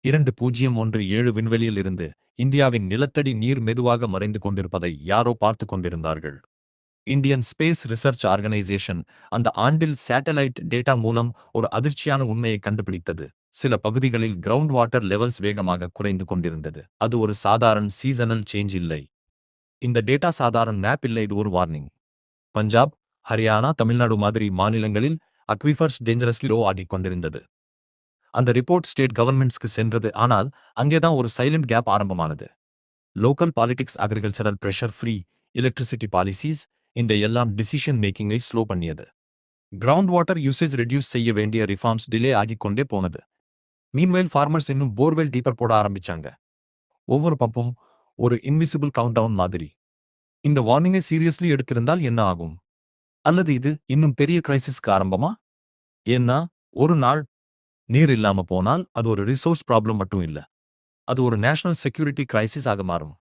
2017 விண்வெளியில் இருந்து இந்தியாவின் நிலத்தடி நீர் மெதுவாக மறைந்து கொண்டிருப்பதை யாரோ பார்த்து கொண்டிருந்தார்கள். இந்தியன் ஸ்பேஸ் ரிசர்ச் ஆர்கனைசேஷன் அந்த ஆண்டில் சேட்டலைட் டேட்டா மூலம் ஒரு அதிர்ச்சியான உண்மையை கண்டுபிடித்தது. சில பகுதிகளில் கிரவுண்ட் வாட்டர் லெவல்ஸ் வேகமாக குறைந்து கொண்டிருந்தது. அது ஒரு சாதாரண சீசனல் சேஞ்ச் இல்லை. இந்த டேட்டா சாதாரண மேப் இல்லை, இது ஒரு வார்னிங். பஞ்சாப், ஹரியானா, தமிழ்நாடு மாதிரி மாநிலங்களில் அக்விஃபர்ஸ் டேஞ்சரஸ்லி லோ ஆகிக் கொண்டிருந்தது. அந்த ரிப்போர்ட் ஸ்டேட் கவர்மெண்ட்ஸ்க்கு சென்றது. ஆனால் அங்கேதான் ஒரு சைலண்ட் கேப் ஆரம்பமானது. Local politics, agricultural pressure, free electricity policies, இந்த எல்லாம் டிசிஷன் மேக்கிங்கை ஸ்லோ பண்ணியது. கிரவுண்ட் வாட்டர் யூசேஜ் ரெடியூஸ் செய்ய வேண்டிய ரிஃபார்ம்ஸ் டிலே ஆகிக் கொண்டே போனது. மீன்வைல் ஃபார்மர்ஸ் இன்னும் போர்வெல் டீப்பர் போட ஆரம்பிச்சாங்க. ஒவ்வொரு பம்பும் ஒரு இன்விசிபிள் கவுண்டவுன் மாதிரி. இந்த வார்னிங்கை சீரியஸ்லி எடுத்திருந்தால் என்ன ஆகும்? அல்லது இது இன்னும் பெரிய கிரைசிஸ்க்கு ஆரம்பமா? ஏன்னா ஒரு நாள் நீர் இல்லாம போனால் அது ஒரு ரிசோர்ஸ் ப்ராப்ளம் மட்டும் இல்ல, அது ஒரு நேஷனல் செக்யூரிட்டி கிரைசிஸ் ஆக மாறும்.